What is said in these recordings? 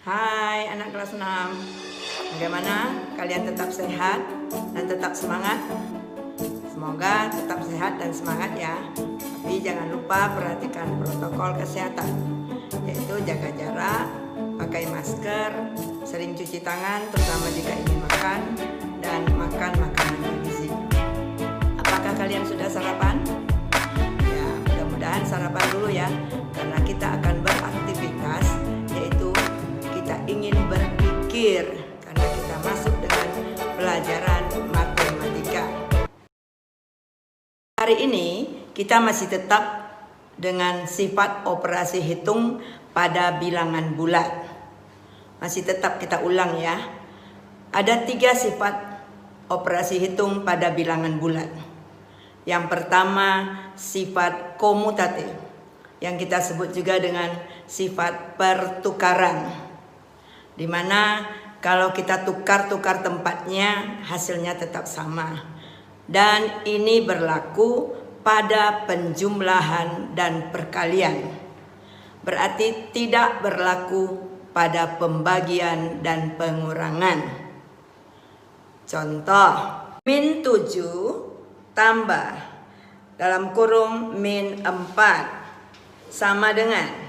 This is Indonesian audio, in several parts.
Hai anak kelas 6. Bagaimana? Kalian tetap sehat dan tetap semangat? Semoga tetap sehat dan semangat ya. Tapi jangan lupa perhatikan protokol kesehatan, yaitu jaga jarak, pakai masker, sering cuci tangan terutama jika ingin makan, dan makan makanan bergizi. Apakah kalian sudah sarapan? Ya, mudah-mudahan sarapan dulu ya, karena kita akan beraktivitas, yaitu kita ingin berpikir karena kita masuk dengan pelajaran matematika. Hari ini kita masih tetap dengan sifat operasi hitung pada bilangan bulat. Masih tetap kita ulang ya. Ada 3 sifat operasi hitung pada bilangan bulat. Yang pertama sifat komutatif, yang kita sebut juga dengan sifat pertukaran, di mana kalau kita tukar-tukar tempatnya hasilnya tetap sama, dan ini berlaku pada penjumlahan dan perkalian, berarti tidak berlaku pada pembagian dan pengurangan. Contoh, min 7 tambah dalam kurung min 4 sama dengan,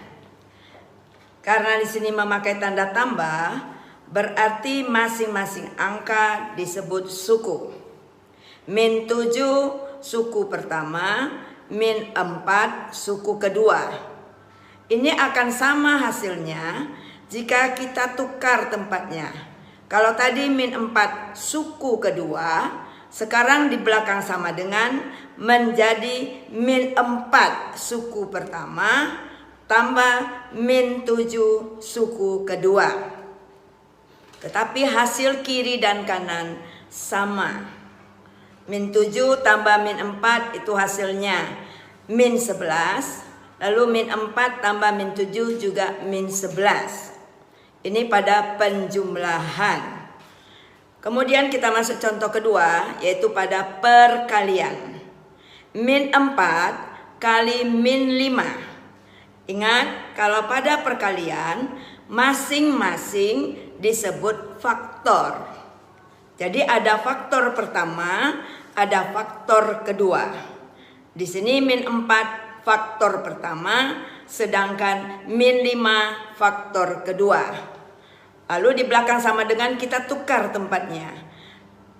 karena di sini memakai tanda tambah, berarti masing-masing angka disebut suku. Min 7 suku pertama, min 4 suku kedua. Ini akan sama hasilnya jika kita tukar tempatnya. Kalau tadi min 4 suku kedua, sekarang di belakang sama dengan menjadi min 4 suku pertama tambah min 7 suku kedua. Tetapi hasil kiri dan kanan sama. Min 7 tambah min 4 itu hasilnya min 11. Lalu min 4 tambah min 7 juga min 11. Ini pada penjumlahan. Kemudian kita masuk contoh kedua, yaitu pada perkalian. Min 4 kali min 5. Ingat, kalau pada perkalian masing-masing disebut faktor. Jadi ada faktor pertama, ada faktor kedua. Di sini min 4 faktor pertama, sedangkan min 5 faktor kedua. Lalu di belakang sama dengan kita tukar tempatnya.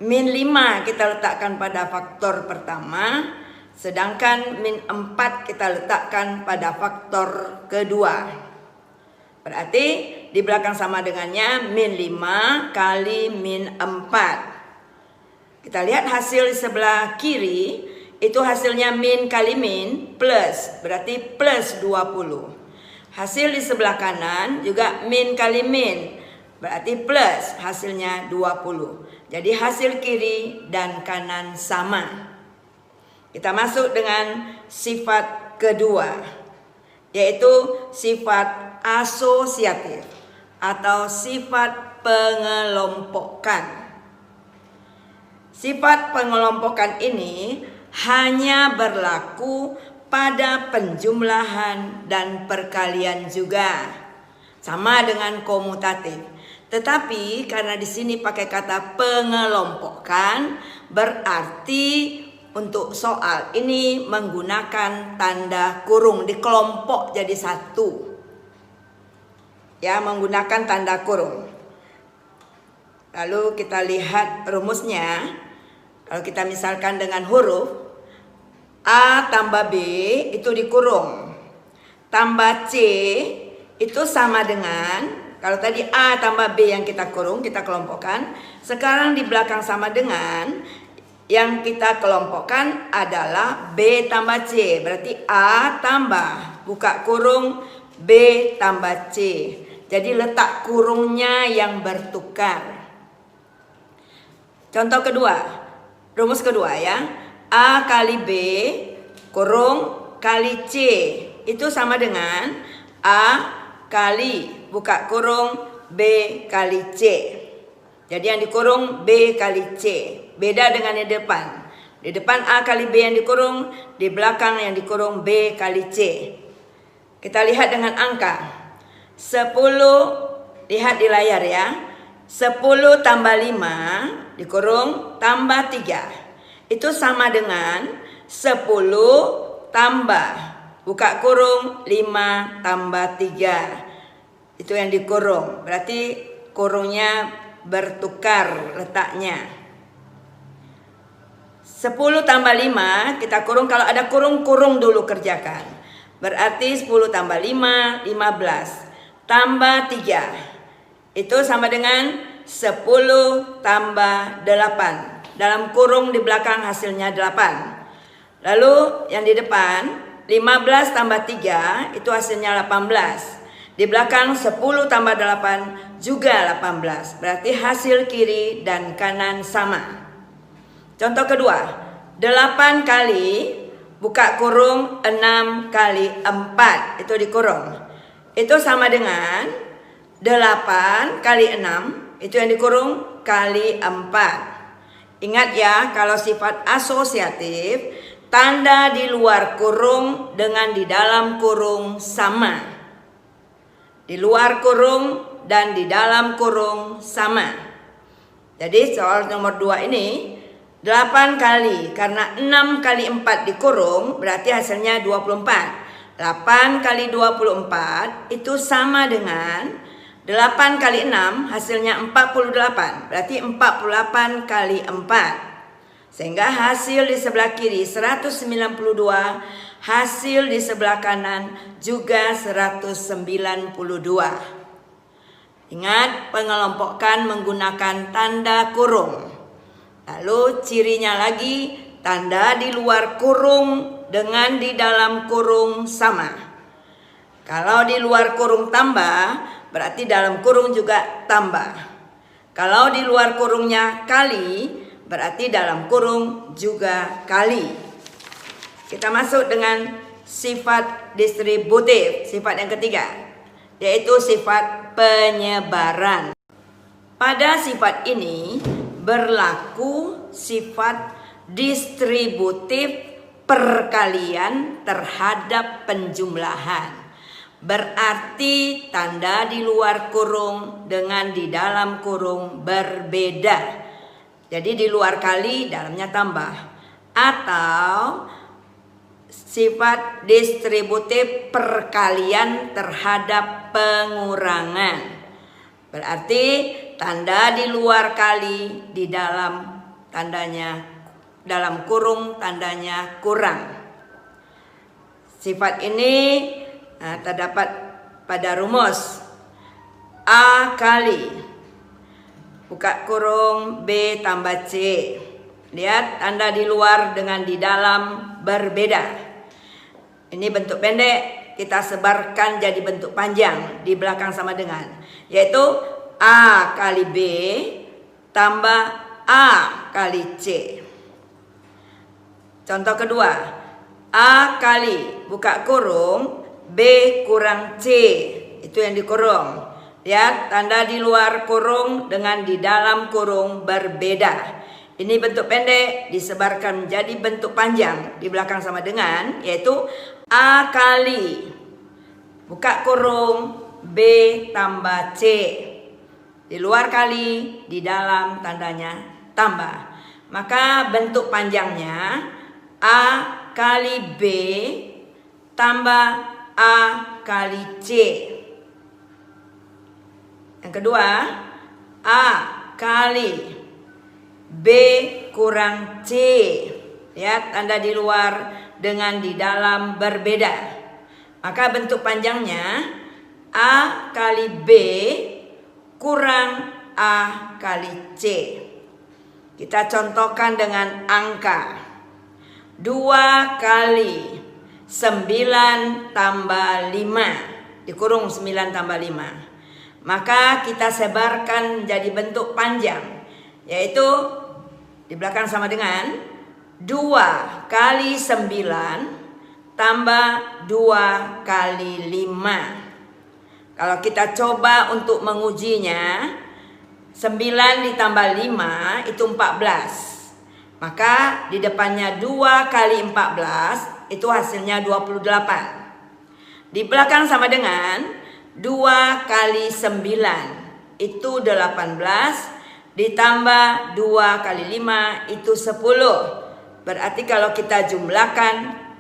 Min 5 kita letakkan pada faktor pertama, sedangkan min 4 kita letakkan pada faktor kedua. Berarti di belakang sama dengannya min 5 kali min 4. Kita lihat hasil di sebelah kiri, itu hasilnya min kali min plus, berarti plus 20. Hasil di sebelah kanan juga min kali min, berarti plus, hasilnya 20. Jadi hasil kiri dan kanan sama. Kita masuk dengan sifat kedua, yaitu sifat asosiatif atau sifat pengelompokan. Sifat pengelompokan ini hanya berlaku pada penjumlahan dan perkalian juga, sama dengan komutatif. Tetapi karena di sini pakai kata pengelompokkan, berarti untuk soal ini menggunakan tanda kurung, dikelompok jadi satu. Ya, menggunakan tanda kurung. Lalu kita lihat rumusnya. Kalau kita misalkan dengan huruf A tambah B itu dikurung, tambah C itu sama dengan, kalau tadi A tambah B yang kita kurung, kita kelompokkan. Sekarang di belakang sama dengan, yang kita kelompokkan adalah B tambah C. Berarti A tambah, buka kurung, B tambah C. Jadi letak kurungnya yang bertukar. Contoh kedua, rumus kedua ya. A kali B kurung kali C. Itu sama dengan A kali, buka kurung, B kali C. Jadi yang dikurung B kali C. Beda dengan yang di depan. Di depan A kali B yang dikurung, di belakang yang dikurung B kali C. Kita lihat dengan angka. 10 lihat di layar ya. 10 tambah 5 dikurung tambah 3. Itu sama dengan 10 tambah buka kurung 5 tambah 3. Itu yang dikurung. Berarti kurungnya bertukar letaknya. 10 tambah 5 kita kurung. Kalau ada kurung dulu kerjakan. Berarti 10 tambah 5, 15. Tambah 3. Itu sama dengan 10 tambah 8. Dalam kurung di belakang hasilnya 8. Lalu yang di depan 15 tambah 3 itu hasilnya 18. Di belakang 10 tambah 8 juga 18. Berarti hasil kiri dan kanan sama. Contoh kedua, 8 kali buka kurung 6 kali 4 itu dikurung. Itu sama dengan 8 kali 6 itu yang dikurung kali 4. Ingat ya, kalau sifat asosiatif, tanda di luar kurung dengan di dalam kurung sama. Di luar kurung dan di dalam kurung sama. Jadi soal nomor 2 ini 8 kali, karena 6 kali 4 dikurung berarti hasilnya 24. 8 kali 24 itu sama dengan 8 kali 6 hasilnya 48. Berarti 48 kali 4. Sehingga hasil di sebelah kiri 192. Hasil di sebelah kanan juga 192. Ingat, pengelompokkan menggunakan tanda kurung. Lalu cirinya lagi, tanda di luar kurung dengan di dalam kurung sama. Kalau di luar kurung tambah, berarti dalam kurung juga tambah. Kalau di luar kurungnya kali, berarti dalam kurung juga kali. Kita masuk dengan sifat distributif, sifat yang ketiga, yaitu sifat penyebaran. Pada sifat ini berlaku sifat distributif perkalian terhadap penjumlahan. Berarti tanda di luar kurung dengan di dalam kurung berbeda. Jadi di luar kali, dalamnya tambah. Atau sifat distributif perkalian terhadap pengurangan. Berarti tanda di luar kali, di dalam tandanya, dalam kurung tandanya kurang. Sifat ini terdapat pada rumus A kali buka kurung B tambah C. Lihat, tanda di luar dengan di dalam berbeda. Ini bentuk pendek, kita sebarkan jadi bentuk panjang di belakang sama dengan, yaitu A kali B tambah A kali C. Contoh kedua, A kali buka kurung B kurang C, itu yang dikurung. Lihat, tanda di luar kurung dengan di dalam kurung berbeda. Ini bentuk pendek disebarkan menjadi bentuk panjang di belakang sama dengan, yaitu A kali buka kurung B tambah C. Di luar kali, di dalam tandanya tambah. Maka bentuk panjangnya A kali B tambah A kali C. Yang kedua, A kali B kurang C. Lihat, tanda di luar dengan di dalam berbeda. Maka bentuk panjangnya A kali B kurang A kali C. Kita contohkan dengan angka 2 kali 9 tambah 5 dikurung 9 tambah 5. Maka kita sebarkan menjadi bentuk panjang, yaitu di belakang sama dengan 2 kali 9 tambah 2 kali 5. Kalau kita coba untuk mengujinya, 9 ditambah 5 itu 14. Maka di depannya 2 kali 14 itu hasilnya 28. Di belakang sama dengan 2 kali 9 itu 18, ditambah 2 kali 5 itu 10. Berarti kalau kita jumlahkan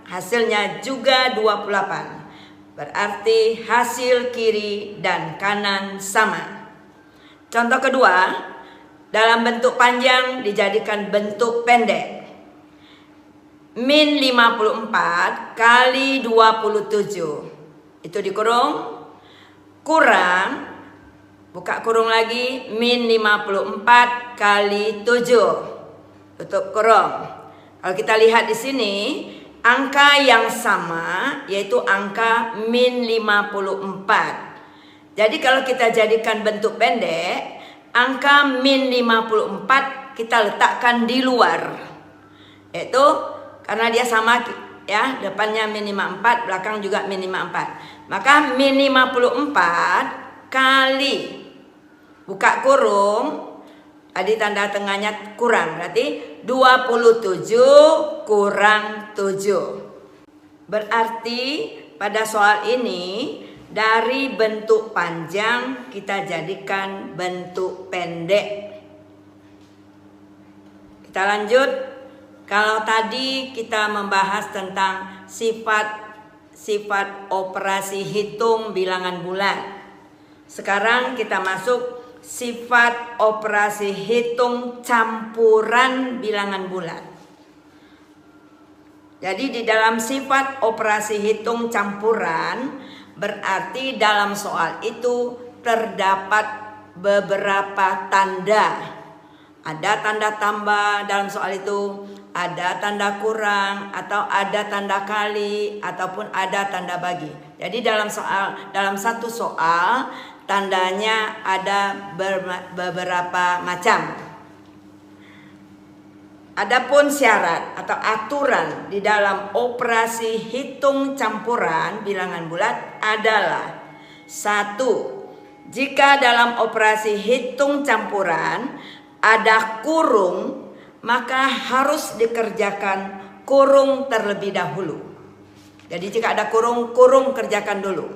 hasilnya juga 28. Berarti hasil kiri dan kanan sama. Contoh kedua, dalam bentuk panjang dijadikan bentuk pendek. Min 54 kali 27 itu dikurung, kurang, buka kurung lagi, min 54 kali 7 tutup kurung. Kalau kita lihat di sini, angka yang sama yaitu angka min 54. Jadi kalau kita jadikan bentuk pendek, angka min 54 kita letakkan di luar, yaitu karena dia sama ya, depannya min 54, belakang juga min 54. Maka min 54 kali, buka kurung, tadi tanda tengahnya kurang, berarti 27 kurang 7. Berarti pada soal ini dari bentuk panjang kita jadikan bentuk pendek. Kita lanjut. Kalau tadi kita membahas tentang sifat operasi hitung bilangan bulat. Sekarang kita masuk sifat operasi hitung campuran bilangan bulat. Jadi di dalam sifat operasi hitung campuran berarti dalam soal itu terdapat beberapa tanda. Ada tanda tambah dalam soal itu, ada tanda kurang, atau ada tanda kali, ataupun ada tanda bagi. Jadi dalam satu soal tandanya ada beberapa macam. Adapun syarat atau aturan di dalam operasi hitung campuran bilangan bulat adalah: 1. Jika dalam operasi hitung campuran ada kurung, maka harus dikerjakan kurung terlebih dahulu. Jadi jika ada kurung, kurung kerjakan dulu.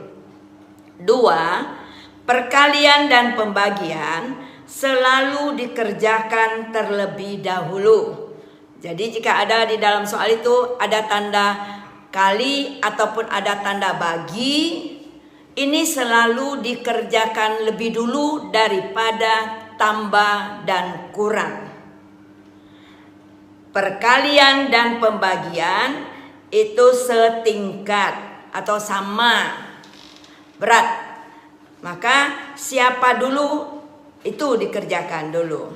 2. Perkalian dan pembagian selalu dikerjakan terlebih dahulu. Jadi jika ada di dalam soal itu ada tanda kali ataupun ada tanda bagi, ini selalu dikerjakan lebih dulu daripada tambah dan kurang. Perkalian dan pembagian itu setingkat atau sama berat. Maka siapa dulu itu dikerjakan dulu,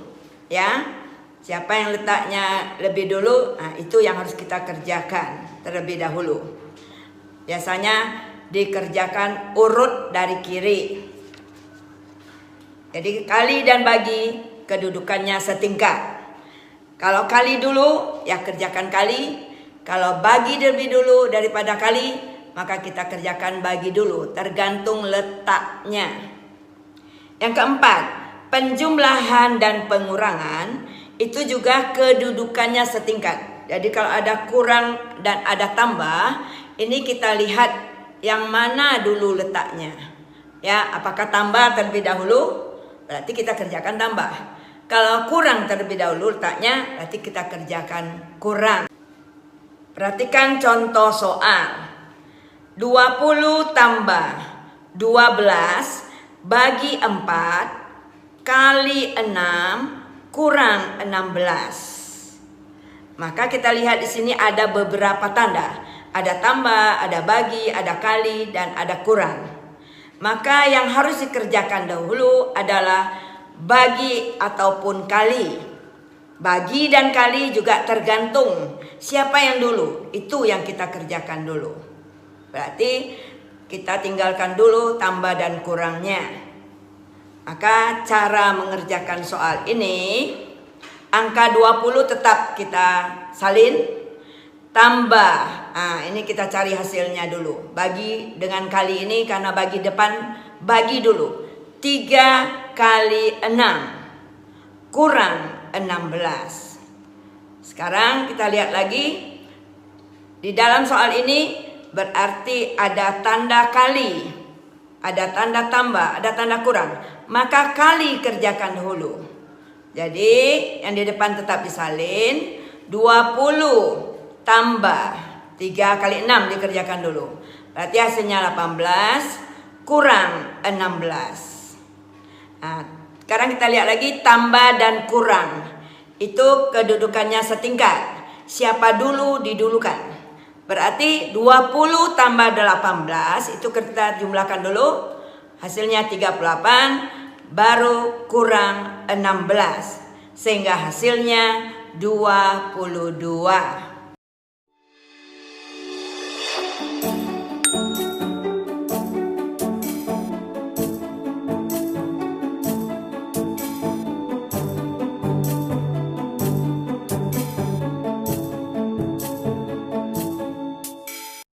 ya. Siapa yang letaknya lebih dulu, nah itu yang harus kita kerjakan terlebih dahulu. Biasanya dikerjakan urut dari kiri. Jadi kali dan bagi kedudukannya setingkat. Kalau kali dulu, ya kerjakan kali. Kalau bagi lebih dulu daripada kali, maka kita kerjakan bagi dulu, tergantung letaknya. Yang keempat, penjumlahan dan pengurangan itu juga kedudukannya setingkat. Jadi kalau ada kurang dan ada tambah, ini kita lihat yang mana dulu letaknya. Ya, apakah tambah terlebih dahulu? Berarti kita kerjakan tambah. Kalau kurang terlebih dahulu letaknya, berarti kita kerjakan kurang. Perhatikan contoh soal. 20 tambah 12 bagi 4 kali 6 kurang 16. Maka kita lihat di sini ada beberapa tanda. Ada tambah, ada bagi, ada kali, dan ada kurang. Maka yang harus dikerjakan dahulu adalah bagi ataupun kali. Bagi dan kali juga tergantung siapa yang dulu, itu yang kita kerjakan dulu. Berarti kita tinggalkan dulu tambah dan kurangnya. Maka cara mengerjakan soal ini, angka 20 tetap kita salin. Tambah, nah ini kita cari hasilnya dulu. Bagi dengan kali ini karena bagi depan, bagi dulu. 3 kali 6 kurang 16. Sekarang kita lihat lagi. Di dalam soal ini berarti ada tanda kali. ada tanda tambah, ada tanda kurang, maka kali kerjakan dahulu. Jadi yang di depan tetap disalin. 20 tambah 3 kali 6 dikerjakan dulu. Berarti hasilnya 18 kurang 16. Nah, sekarang kita lihat lagi tambah dan kurang. Itu kedudukannya setingkat. Siapa dulu didulukan. Berarti 20 tambah 18 itu kita jumlahkan dulu. Hasilnya 38 baru kurang 16. Sehingga hasilnya 22.